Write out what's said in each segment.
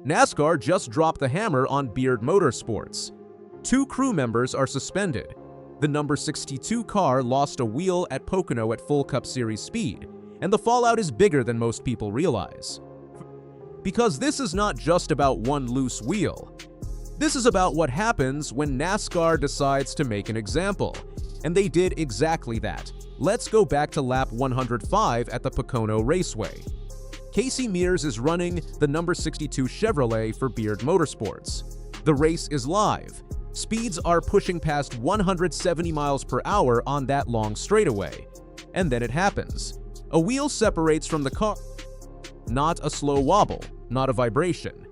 NASCAR just dropped the hammer on Beard Motorsports. 2 crew members are suspended. The number 62 car lost a wheel at Pocono at full Cup Series speed, and the fallout is bigger than most people realize. Because this is not just about one loose wheel. This is about what happens when NASCAR decides to make an example. And they did exactly that. Let's go back to lap 105 at the Pocono Raceway. Casey Mears is running the number 62 Chevrolet for Beard Motorsports. The race is live. Speeds are pushing past 170 miles per hour on that long straightaway. And then it happens. A wheel separates from the car. Not a slow wobble, not a vibration.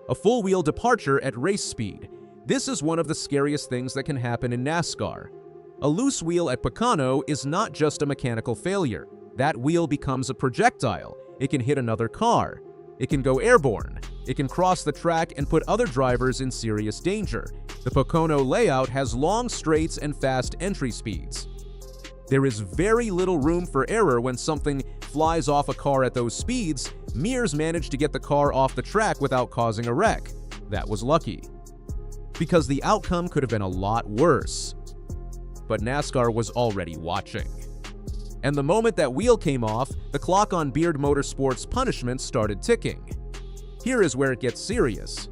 A full wheel departure at race speed. This is one of the scariest things that can happen in NASCAR. A loose wheel at Pocono is not just a mechanical failure. That wheel becomes a projectile. It can hit another car. It can go airborne. It can cross the track and put other drivers in serious danger. The Pocono layout has long straights and fast entry speeds. There is very little room for error when something flies off a car at those speeds. Mears managed to get the car off the track without causing a wreck. That was lucky. Because the outcome could have been a lot worse. But NASCAR was already watching. And the moment that wheel came off, the clock on Beard Motorsports' punishment started ticking. Here is where it gets serious.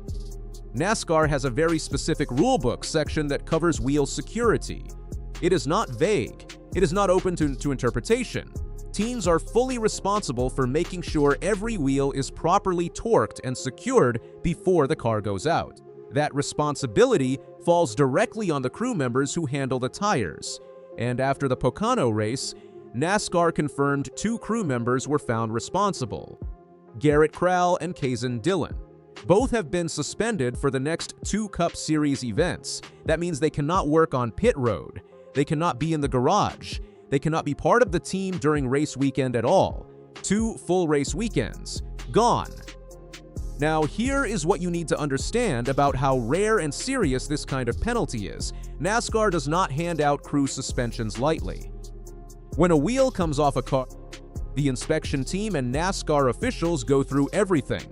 NASCAR has a very specific rulebook section that covers wheel security. It is not vague. It is not open to interpretation. Teams are fully responsible for making sure every wheel is properly torqued and secured before the car goes out. That responsibility falls directly on the crew members who handle the tires. And after the Pocono race, NASCAR confirmed 2 crew members were found responsible: Garrett Crowell and Casey Dillon. Both have been suspended for the next 2 Cup Series events. That means they cannot work on pit road. They cannot be in the garage. They cannot be part of the team during race weekend at all. 2 full race weekends. Gone. Now, here is what you need to understand about how rare and serious this kind of penalty is. NASCAR does not hand out crew suspensions lightly. When a wheel comes off a car, the inspection team and NASCAR officials go through everything.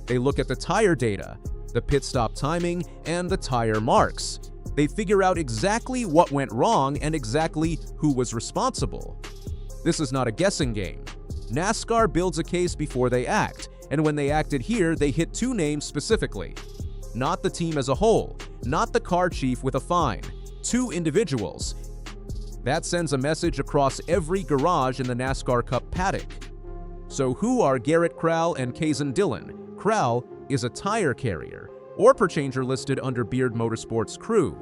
They look at the tire data, the pit stop timing, and the tire marks. They figure out exactly what went wrong and exactly who was responsible. This is not a guessing game. NASCAR builds a case before they act. And when they acted here, they hit 2 names specifically. Not the team as a whole, not the car chief with a fine. 2 individuals. That sends a message across every garage in the NASCAR Cup paddock. So who are Garrett Crowell and Casey Dillon? Crowell is a tire carrier, or per changer listed under Beard Motorsports crew.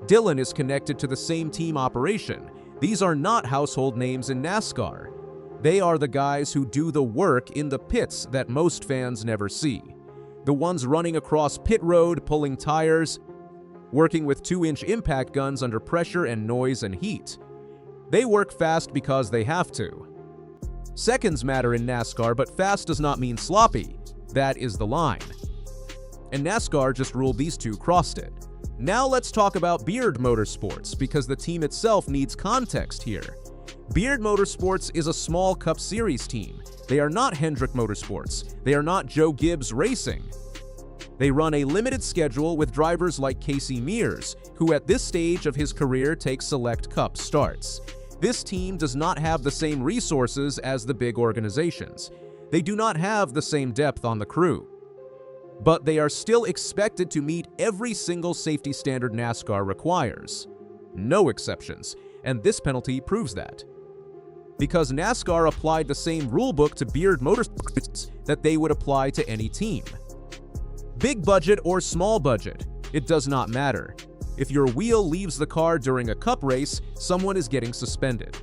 Dillon is connected to the same team operation. These are not household names in NASCAR. They are the guys who do the work in the pits that most fans never see. The ones running across pit road, pulling tires, working with 2-inch impact guns under pressure and noise and heat. They work fast because they have to. Seconds matter in NASCAR, but fast does not mean sloppy. That is the line. And NASCAR just ruled these 2 crossed it. Now let's talk about Beard Motorsports, because the team itself needs context here. Beard Motorsports is a small Cup Series team. They are not Hendrick Motorsports. They are not Joe Gibbs Racing. They run a limited schedule with drivers like Casey Mears, who at this stage of his career takes select Cup starts. This team does not have the same resources as the big organizations. They do not have the same depth on the crew. But they are still expected to meet every single safety standard NASCAR requires. No exceptions, and this penalty proves that. Because NASCAR applied the same rulebook to Beard Motorsports that they would apply to any team. Big budget or small budget, it does not matter. If your wheel leaves the car during a Cup race, someone is getting suspended.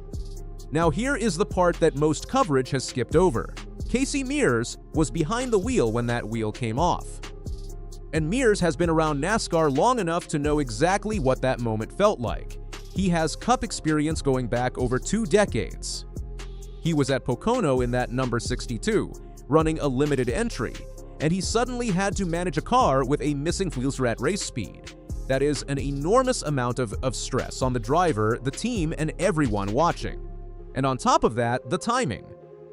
Now here is the part that most coverage has skipped over. Casey Mears was behind the wheel when that wheel came off. And Mears has been around NASCAR long enough to know exactly what that moment felt like. He has Cup experience going back over 2 decades. He was at Pocono in that number 62, running a limited entry, and he suddenly had to manage a car with a missing wheels at race speed. That is an enormous amount of stress on the driver, the team, and everyone watching. And on top of that, the timing.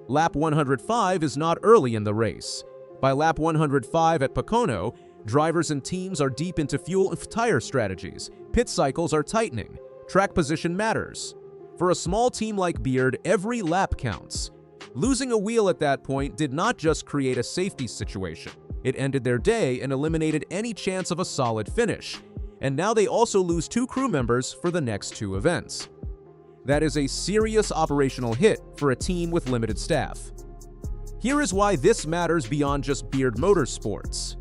Lap 105 is not early in the race. By lap 105 at Pocono, drivers and teams are deep into fuel and tire strategies, pit cycles are tightening, track position matters. For a small team like Beard, every lap counts. Losing a wheel at that point did not just create a safety situation. It ended their day and eliminated any chance of a solid finish. And now they also lose 2 crew members for the next 2 events. That is a serious operational hit for a team with limited staff. Here is why this matters beyond just Beard Motorsports.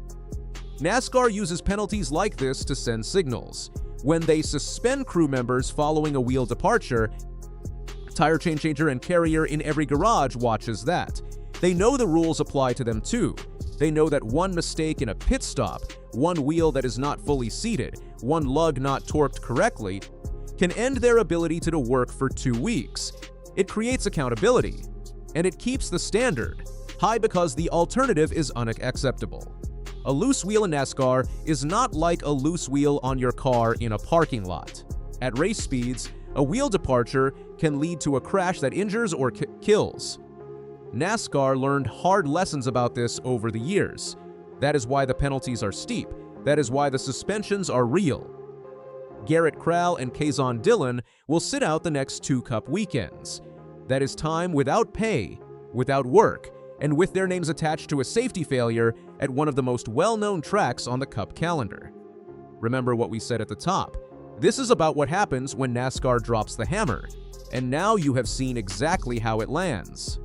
NASCAR uses penalties like this to send signals. When they suspend crew members following a wheel departure, tire changer and carrier in every garage watches that. They know the rules apply to them too. They know that one mistake in a pit stop, one wheel that is not fully seated, one lug not torqued correctly, can end their ability to work for 2 weeks. It creates accountability, and it keeps the standard high because the alternative is unacceptable. A loose wheel in NASCAR is not like a loose wheel on your car in a parking lot. At race speeds, a wheel departure can lead to a crash that injures or kills. NASCAR learned hard lessons about this over the years. That is why the penalties are steep. That is why the suspensions are real. Garrett Crowell and Kazon Dillon will sit out the next 2 Cup weekends. That is time without pay, without work, and with their names attached to a safety failure at one of the most well-known tracks on the Cup calendar. Remember what we said at the top. This is about what happens when NASCAR drops the hammer, and now you have seen exactly how it lands.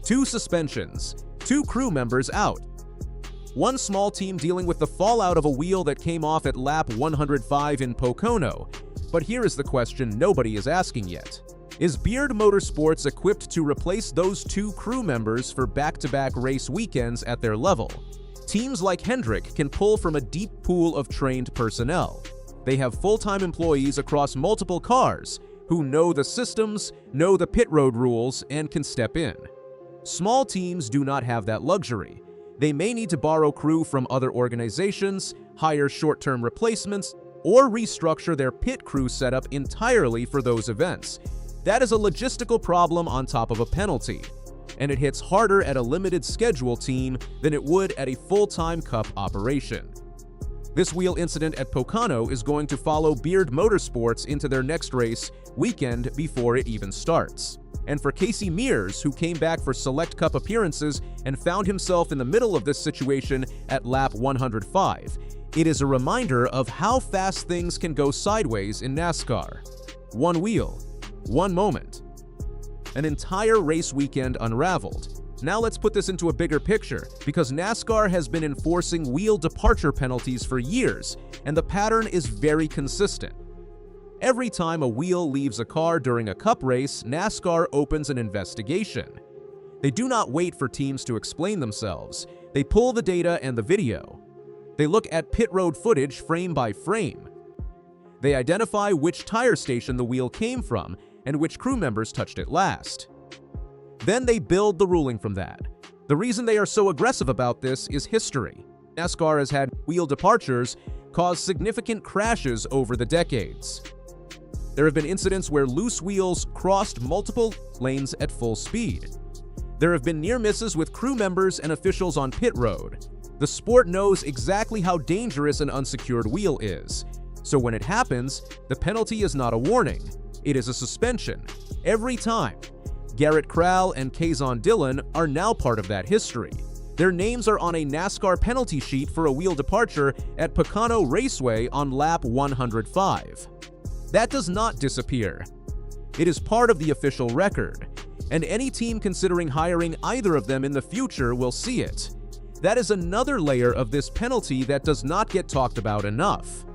2 suspensions, 2 crew members out. One small team dealing with the fallout of a wheel that came off at lap 105 in Pocono. But here is the question nobody is asking yet. Is Beard Motorsports equipped to replace those 2 crew members for back-to-back race weekends at their level? Teams like Hendrick can pull from a deep pool of trained personnel. They have full-time employees across multiple cars who know the systems, know the pit road rules, and can step in. Small teams do not have that luxury. They may need to borrow crew from other organizations, hire short-term replacements, or restructure their pit crew setup entirely for those events. That is a logistical problem on top of a penalty, and it hits harder at a limited schedule team than it would at a full-time Cup operation. This wheel incident at Pocono is going to follow Beard Motorsports into their next race weekend before it even starts. And for Casey Mears, who came back for select Cup appearances and found himself in the middle of this situation at lap 105, it is a reminder of how fast things can go sideways in NASCAR. One wheel, one moment. An entire race weekend unraveled. Now let's put this into a bigger picture, because NASCAR has been enforcing wheel departure penalties for years, and the pattern is very consistent. Every time a wheel leaves a car during a Cup race, NASCAR opens an investigation. They do not wait for teams to explain themselves. They pull the data and the video. They look at pit road footage frame by frame. They identify which tire station the wheel came from and which crew members touched it last. Then they build the ruling from that. The reason they are so aggressive about this is history. NASCAR has had wheel departures cause significant crashes over the decades. There have been incidents where loose wheels crossed multiple lanes at full speed. There have been near misses with crew members and officials on pit road. The sport knows exactly how dangerous an unsecured wheel is. So when it happens, the penalty is not a warning. It is a suspension. Every time. Garrett Crowell and Kazon Dillon are now part of that history. Their names are on a NASCAR penalty sheet for a wheel departure at Pocono Raceway on lap 105. That does not disappear. It is part of the official record, and any team considering hiring either of them in the future will see it. That is another layer of this penalty that does not get talked about enough.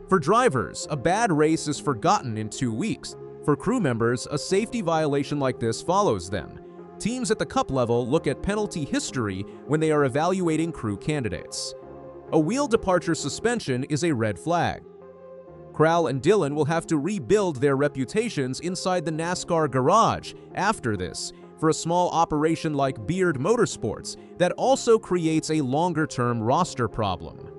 For drivers, a bad race is forgotten in 2 weeks. For crew members, a safety violation like this follows them. Teams at the Cup level look at penalty history when they are evaluating crew candidates. A wheel departure suspension is a red flag. Crowell and Dillon will have to rebuild their reputations inside the NASCAR garage after this, for a small operation like Beard Motorsports that also creates a longer-term roster problem.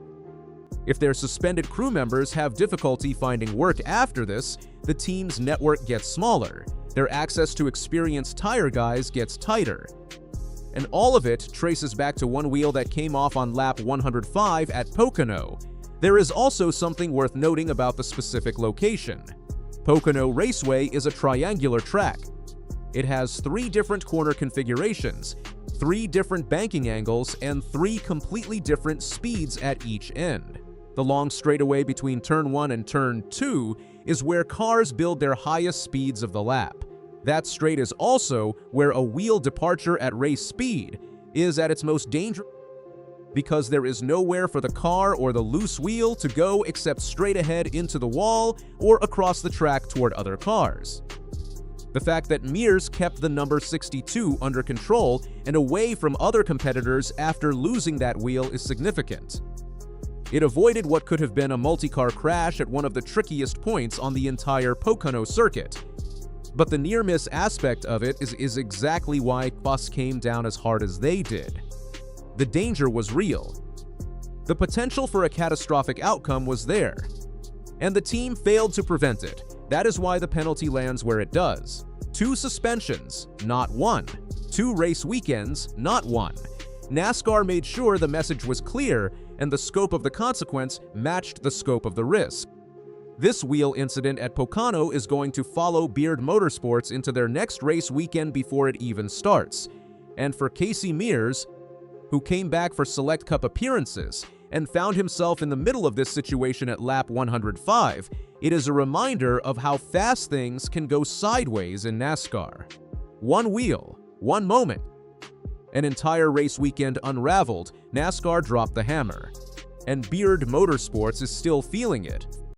If their suspended crew members have difficulty finding work after this, the team's network gets smaller. Their access to experienced tire guys gets tighter. And all of it traces back to one wheel that came off on lap 105 at Pocono. There is also something worth noting about the specific location. Pocono Raceway is a triangular track. It has 3 different corner configurations, 3 different banking angles, and 3 completely different speeds at each end. The long straightaway between Turn 1 and Turn 2 is where cars build their highest speeds of the lap. That straight is also where a wheel departure at race speed is at its most dangerous, because there is nowhere for the car or the loose wheel to go except straight ahead into the wall or across the track toward other cars. The fact that Mears kept the number 62 under control and away from other competitors after losing that wheel is significant. It avoided what could have been a multi-car crash at one of the trickiest points on the entire Pocono circuit. But the near-miss aspect of it is exactly why Fuss came down as hard as they did. The danger was real. The potential for a catastrophic outcome was there, and the team failed to prevent it. That is why the penalty lands where it does. 2 suspensions, not 1. 2 race weekends, not 1. NASCAR made sure the message was clear and the scope of the consequence matched the scope of the risk. This wheel incident at Pocono is going to follow Beard Motorsports into their next race weekend before it even starts. And for Casey Mears, who came back for Select Cup appearances and found himself in the middle of this situation at lap 105, it is a reminder of how fast things can go sideways in NASCAR. One wheel, one moment. An entire race weekend unraveled, NASCAR dropped the hammer. And Beard Motorsports is still feeling it.